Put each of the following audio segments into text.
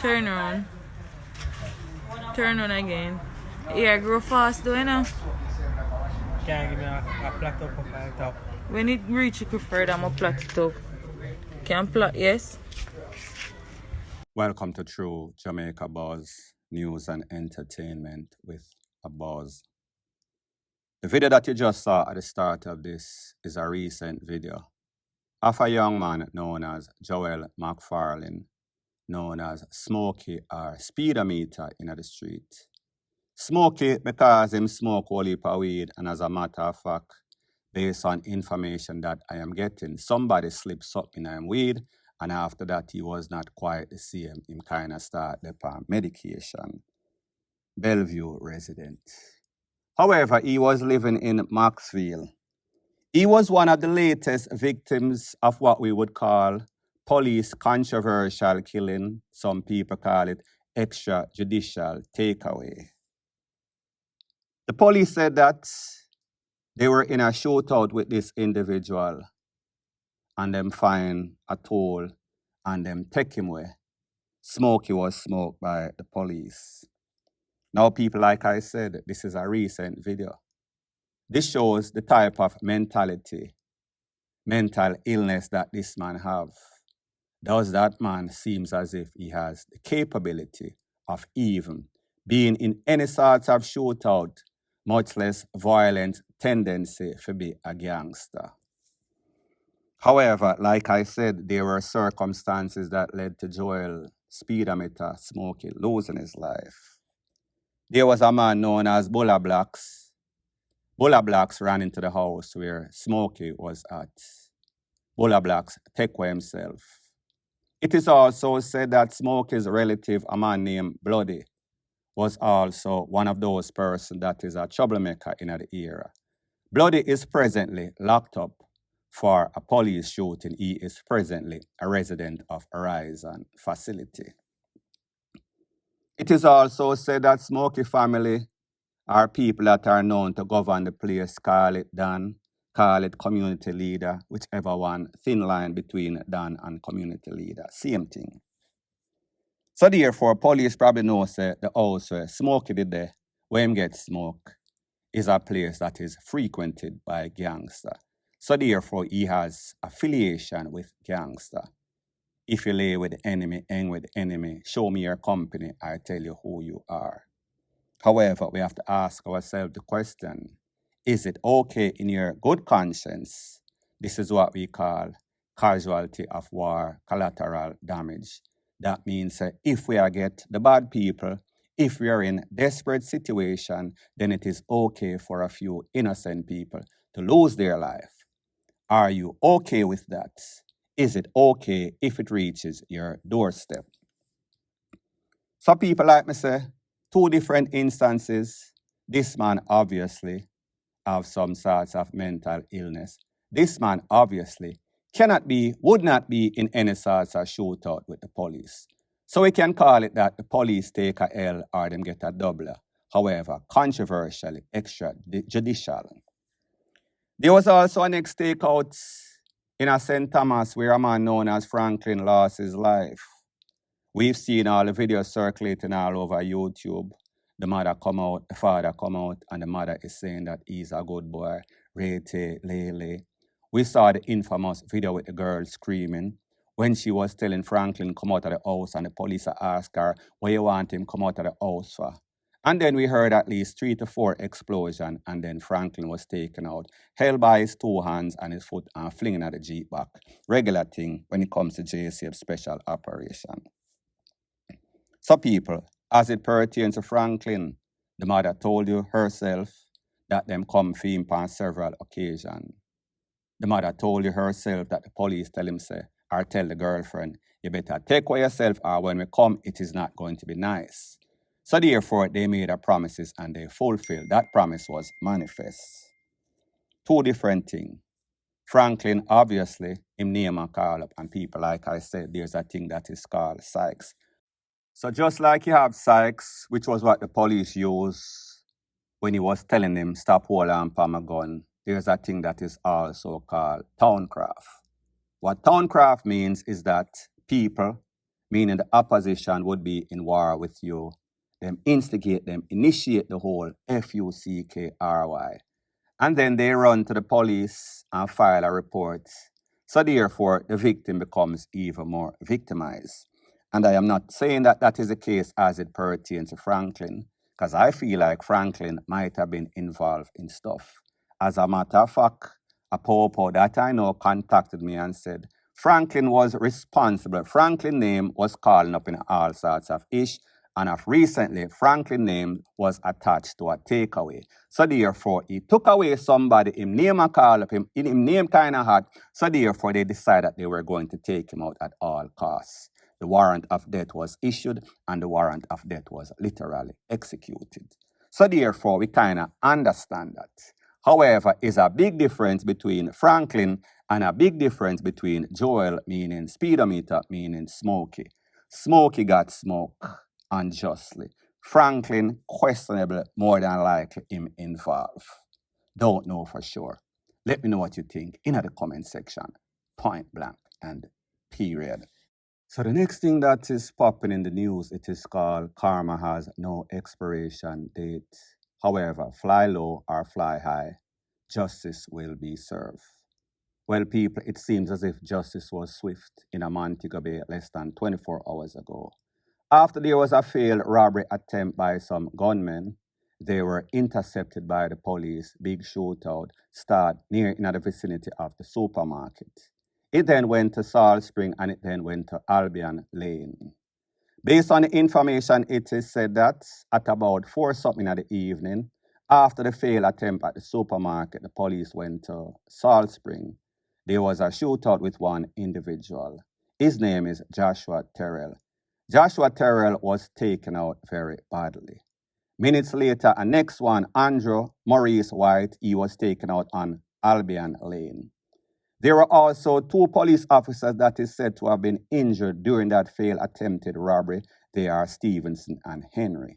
Turn around. Turn on again. Yeah, grow fast though, you know. Can you give me a plot up of my top? When it reach you further, I'm gonna plot it up. Can plot, yes? Welcome to True Jamaica Buzz News and Entertainment with a Buzz. The video that you just saw at the start of this is a recent video of a young man known as Joel McFarlane, known as Smokey or Speedometer in the street. Smokey because him smoke whole heap of weed, and as a matter of fact, based on information that I am getting, somebody slips up in him weed, and after that he was not quite the same. Him kind of start upon medication. Bellevue resident. However, he was living in Maxville. He was one of the latest victims of what we would call police controversial killing. Some people call it extrajudicial takeaway. The police said that they were in a shootout with this individual and them find a tool and them take him away. Smokey was smoked by the police. Now, people, like I said, this is a recent video. This shows the type of mentality, mental illness that this man have. Does that man seems as if he has the capability of even being in any sort of shootout, much less violent tendency to be a gangster. However, like I said, there were circumstances that led to Joel Speedometer Smokey losing his life. There was a man known as Bulla Blacks. Bulla Blacks ran into the house where Smokey was at. Bulla Blacks took away himself. It is also said that Smokey's relative, a man named Bloody, was also one of those persons that is a troublemaker in the era. Bloody is presently locked up for a police shooting. He is presently a resident of Horizon facility. It is also said that Smokey family are people that are known to govern the place, call it Don, call it community leader, whichever one, thin line between Don and community leader, same thing. So therefore, police probably know the house where Smokey did there, where him get smoke, is a place that is frequented by gangster. So therefore, he has affiliation with gangster. If you lay with the enemy, hang with the enemy, show me your company, I tell you who you are. However, we have to ask ourselves the question, is it okay in your good conscience? This is what we call casualty of war, collateral damage. That means if we are get the bad people, if we are in desperate situation, then it is okay for a few innocent people to lose their life. Are you okay with that? Is it okay if it reaches your doorstep? Some people like me say, two different instances. This man obviously have some sorts of mental illness. This man obviously would not be in any sorts of shootout with the police. So we can call it that the police take a L or them get a double. However, controversially, extrajudicial. There was also a next takeout in a St. Thomas where a man known as Franklin lost his life. We've seen all the videos circulating all over YouTube. The mother come out, the father come out, and the mother is saying that he's a good boy, Rete, Lele. We saw the infamous video with the girl screaming when she was telling Franklin come out of the house, and the police asked her, what you want him come out of the house for? And then we heard at least 3 to 4 explosions, and then Franklin was taken out, held by his 2 hands and his foot and flinging at the Jeep back. Regular thing when it comes to JCF special operation. So people, as it pertains to Franklin, the mother told you herself that them come for him on several occasions. The mother told you herself that the police tell him say, or tell the girlfriend, you better take away yourself or when we come, it is not going to be nice. So therefore, they made a promises and they fulfilled. That promise was manifest. 2 different things. Franklin, obviously, him name and call up, and people, like I said, there's a thing that is called psychs. So just like you have psychs, which was what the police used when he was telling them, stop hold on palm a gun, there's a thing that is also called towncraft. What towncraft means is that people meaning the opposition would be in war with you. Them instigate them, initiate the whole FUCKRY. And then they run to the police and file a report. So therefore, the victim becomes even more victimized. And I am not saying that that is the case as it pertains to Franklin, because I feel like Franklin might have been involved in stuff. As a matter of fact, a popo that I know contacted me and said Franklin was responsible. Franklin's name was calling up in all sorts of ish. And of recently, Franklin's name was attached to a takeaway. So therefore, he took away somebody, him name and call up him, him name kind of hot. So therefore, they decided they were going to take him out at all costs. The warrant of death was issued and the warrant of death was literally executed. So therefore, we kind of understand that. However, is a big difference between Franklin and a big difference between Joel, meaning speedometer, meaning Smokey. Smokey got smoke unjustly. Franklin, questionable, more than likely him involved. Don't know for sure. Let me know what you think in the comment section. Point blank and period. So the next thing that is popping in the news, it is called Karma Has No Expiration Date. However, fly low or fly high, justice will be served. Well, people, it seems as if justice was swift in a Montego Bay less than 24 hours ago. After there was a failed robbery attempt by some gunmen, they were intercepted by the police. Big shootout started near in the vicinity of the supermarket. It then went to Salt Spring and it then went to Albion Lane. Based on the information, it is said that at about 4 something in the evening, after the failed attempt at the supermarket, the police went to Salt Spring. There was a shootout with one individual. His name is Joshua Terrell. Joshua Terrell was taken out very badly. Minutes later, a next one, Andrew Maurice White, he was taken out on Albion Lane. There were also 2 police officers that is said to have been injured during that failed attempted robbery. They are Stevenson and Henry.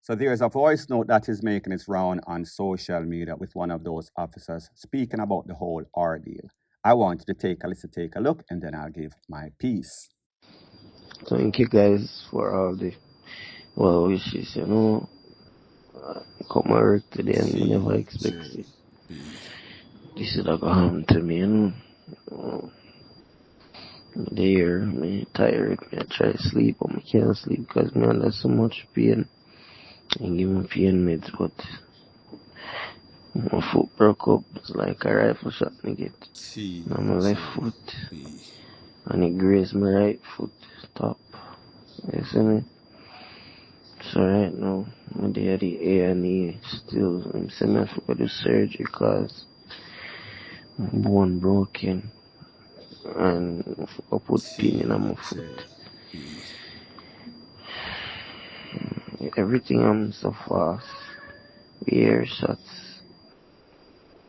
So there's a voice note that is making its round on social media with one of those officers speaking about the whole ordeal. I want you to take a look, and then I'll give my piece. Thank you guys for all the well wishes, you know. I come to work today and I never expect it. This is going to happen to me, you know. There, I'm tired. I try to sleep, but I can't sleep because I'm under so much pain. And give me pain meds, but my foot broke up. It's like a rifle shot me get on my left foot. And it grazed my right foot top. You see me? So right now, I'm there at the A&E still. I'm saying I have to go to surgery because my bone broken. And I put pin in my foot. Everything I'm so fast. Ear shots.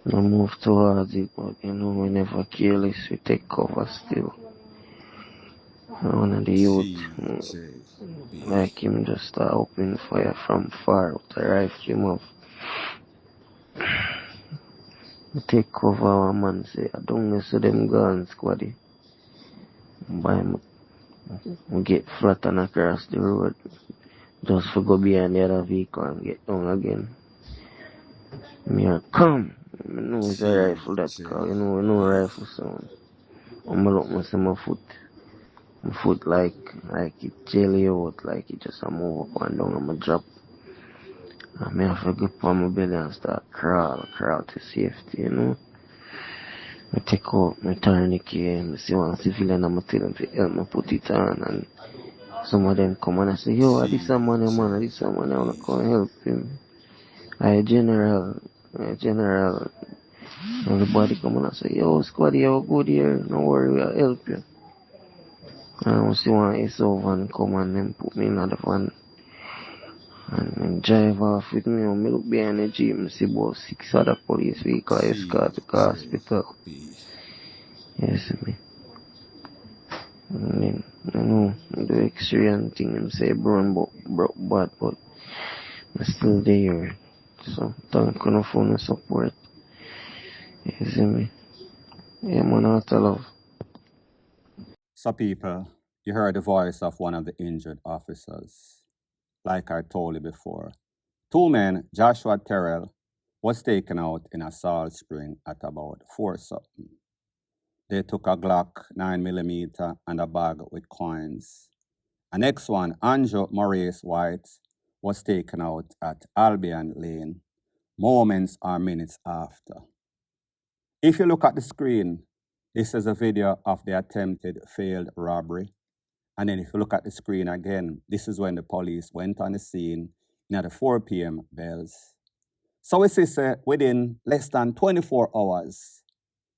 I move towards it, but you know, we never careless. We take cover still. One of the youth, like him, just start opening fire from far with a rifle him off. I take cover, one man say, I don't mess with them guns, squaddy. By we get flat and across the road, just for go behind the other vehicle and get down again. Me a come. I know it's a rifle that call, you know rifle sound. I'm look me see my foot. My foot like it jelly out, like it just a move up and down and I drop. And I have to grip on my belly and start crawl to safety, you know. I take out my tourniquet and I see one civilian and I tell them to help me put it on, and some of them come and I say, yo, this a man, this a man, I wanna come help him. General. Everybody come and I say, yo, squaddy, you good here, no worry, we'll help you. And I see one SO van come and then put me in the van and then drive off with me. And I look behind the jeep and see about 6 other police vehicles escort to the hospital. Yes, me. And then, you know, the X-ray and thing, and say broke bad, but I'm still there. So, thank you for the support. You see me? Yeah, man, I love. So people, you heard the voice of one of the injured officers. Like I told you before, two men, Joshua Terrell, was taken out in a salt spring at about 4 something. They took a Glock 9mm and a bag with coins. The next one, Andrew Maurice White, was taken out at Albion Lane, moments or minutes after. If you look at the screen, this is a video of the attempted failed robbery. And then if you look at the screen again, this is when the police went on the scene at the 4 p.m. bells. So we see within less than 24 hours,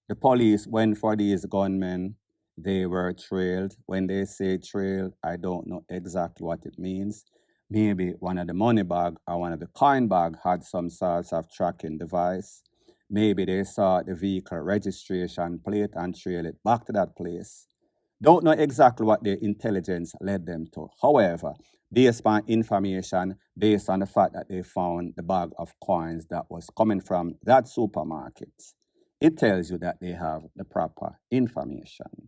the police went for these gunmen. They were trailed. When they say trailed, I don't know exactly what it means. Maybe one of the money bag or one of the coin bag had some sort of tracking device. Maybe they saw the vehicle registration plate and trailed it back to that place. Don't know exactly what their intelligence led them to. However, based on information, based on the fact that they found the bag of coins that was coming from that supermarket, it tells you that they have the proper information.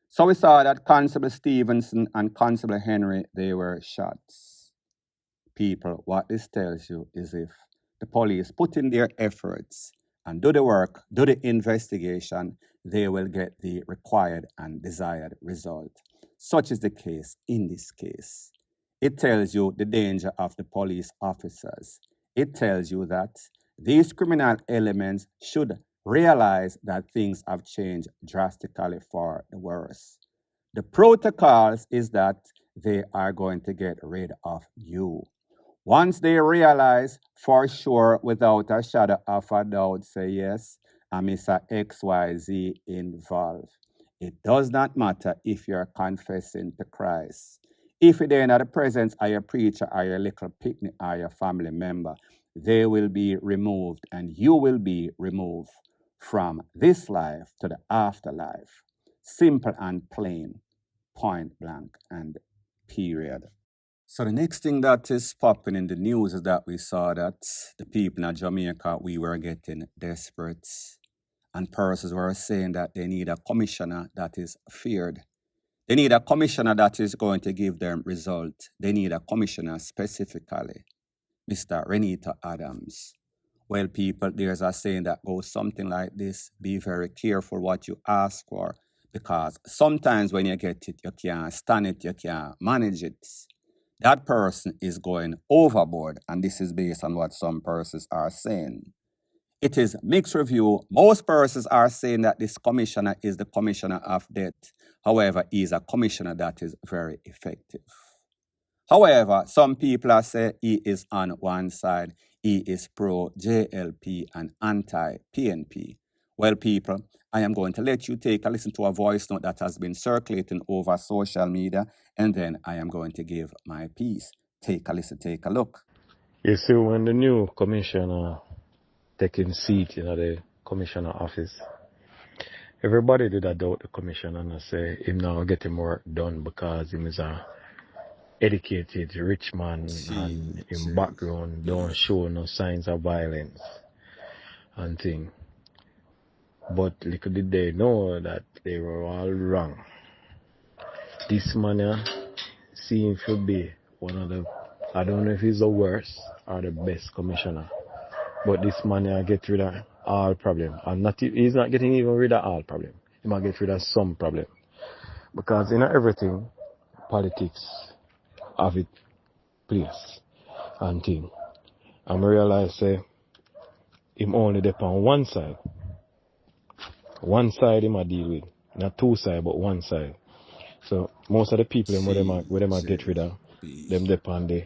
So we saw that Constable Stevenson and Constable Henry, they were shot. People, what this tells you is if the police put in their efforts and do the work, do the investigation, they will get the required and desired result. Such is the case in this case. It tells you the danger of the police officers. It tells you that these criminal elements should realize that things have changed drastically for the worse. The protocols is that they are going to get rid of you. Once they realize for sure, without a shadow of a doubt, say yes, and Mr. XYZ involved. It does not matter if you're confessing to Christ. If you're in the presence of your preacher or your little picnic or your family member, they will be removed and you will be removed from this life to the afterlife. Simple and plain, point blank and period. So the next thing that is popping in the news is that we saw that the people in Jamaica, we were getting desperate. And persons were saying that they need a commissioner that is feared. They need a commissioner that is going to give them result. They need a commissioner specifically, Mr. Renita Adams. Well, people, there's a saying that goes something like this: be very careful what you ask for, because sometimes when you get it, you can't stand it, you can't manage it. That person is going overboard, and this is based on what some persons are saying. It is mixed review. Most persons are saying that this commissioner is the commissioner of death. However, he is a commissioner that is very effective. However, some people are saying he is on one side. He is pro-JLP and anti-PNP. Well, people, I am going to let you take a listen to a voice note that has been circulating over social media, and then I am going to give my piece. Take a listen, take a look. You see, when the new commissioner taking seat in the commissioner office, everybody did doubt the commissioner and say him now getting work done because him is a educated rich man and in background don't show no signs of violence and thing. But little did they know that they were all wrong. This man seems to be one of the, I don't know if he's the worst or the best commissioner, but this man get rid of all problem. And he's not getting even rid of all problem. He might get rid of some problem. Because in everything, politics have its place and thing. And I realize him only depend on one side. One side him a deal with. Not two sides, but one side. So most of the people where them get rid of, them depend on the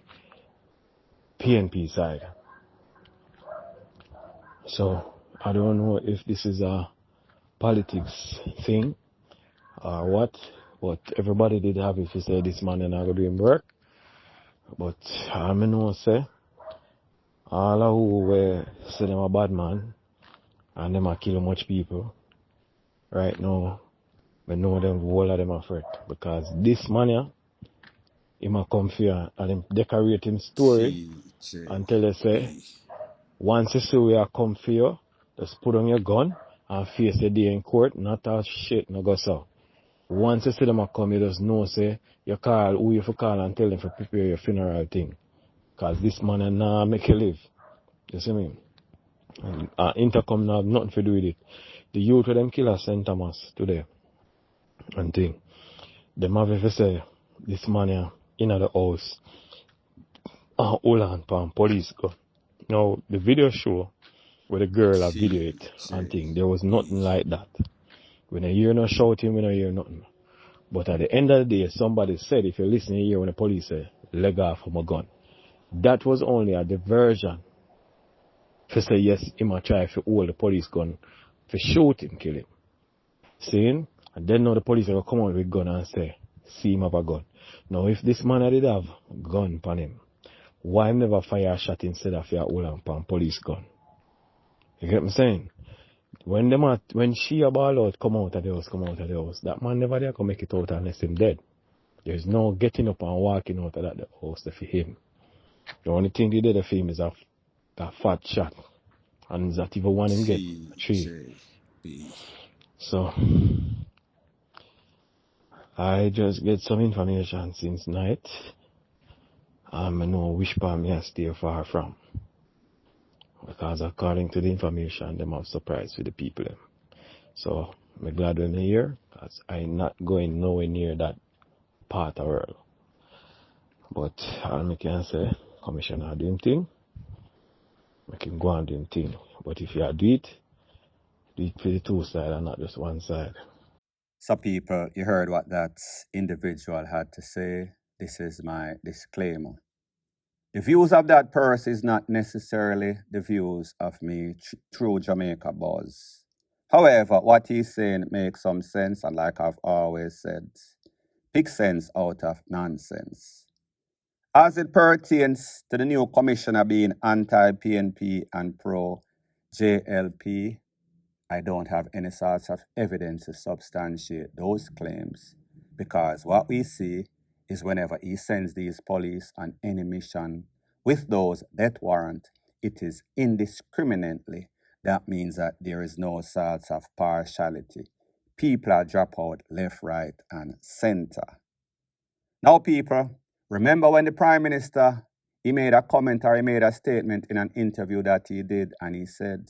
PNP side. So I don't know if this is a politics thing or what, but everybody did have if you say this man and I go doing work. But I know say all of who were say them a bad man and them a kill much people. Right now, I know them whole of them afraid because this man he might come here and him decorate him story and tell us say once you see we are come for you, just put on your gun and face the day in court, not a shit no go so. Once you see them a come, you just know, say, you call who you for call and tell them to prepare your funeral thing. Because this man and nah make you live. You see me? And intercom now have nothing to do with it. The youth of them kill at St. Thomas today. And thing. Them have if say, this man here in the house, hold on, pan police go. Now, the video show where the girl have video it and thing, there was nothing like that. When I hear no shouting, when I hear nothing. But at the end of the day, somebody said, if you're listening here when the police say, leg off of my gun. That was only a diversion. To say, yes, he might try to hold the police gun, to shoot him, kill him. Seeing? And then now the police will come out with gun and say, see him have a gun. Now, if this man did have a gun upon him, why never fire a shot instead of your hold on police gun? You get me saying? When she a ball out, come out of the house, that man never there can make it out unless him dead. There's no getting up and walking out of that house for him. The only thing they did for him is a fat shot. And that even one him get three. So I just get some information since night. I know which part me I stay far from. Because according to the information, them have surprise with the people. So I'm glad when they're here, because I'm not going nowhere near that part of the world. But all I can say, Commissioner doing thing, make him go on doing thing. But if you do it for the two sides and not just one side. So people, you heard what that individual had to say. This is my disclaimer. The views of that person is not necessarily the views of me through Jamaica Buzz. However, what he's saying makes some sense, and like I've always said, pick sense out of nonsense. As it pertains to the new commissioner being anti-PNP and pro-JLP, I don't have any sorts of evidence to substantiate those claims, because what we see is whenever he sends these police on any mission with those death warrant, it is indiscriminately. That means that there is no sorts of partiality. People are drop out left, right, and center. Now, people, remember when the Prime Minister, he made a comment or he made a statement in an interview that he did, and he said,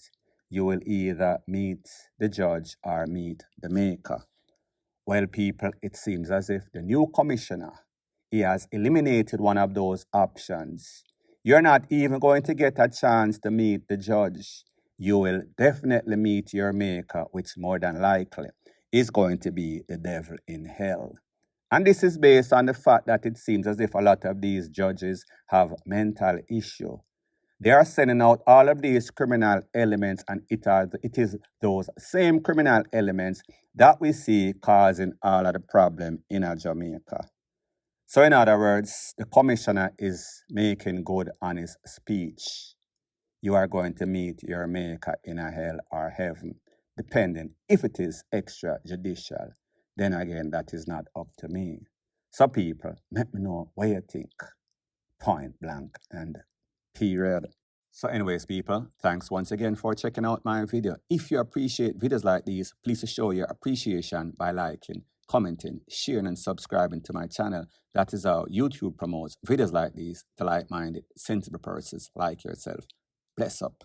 you will either meet the judge or meet the maker. Well, people, it seems as if the new commissioner, he has eliminated one of those options. You're not even going to get a chance to meet the judge. You will definitely meet your maker, which more than likely is going to be the devil in hell. And this is based on the fact that it seems as if a lot of these judges have mental issue. They are sending out all of these criminal elements, and it is those same criminal elements that we see causing all of the problem in Jamaica. So in other words, the commissioner is making good on his speech. You are going to meet your maker in a hell or heaven, depending if it is extrajudicial. Then again, that is not up to me. So people, let me know what you think. Point blank and period. So anyways, people, thanks once again for checking out my video. If you appreciate videos like these, please show your appreciation by liking, commenting, sharing, and subscribing to my channel. That is how YouTube promotes videos like these to like-minded, sensible persons like yourself. Bless up.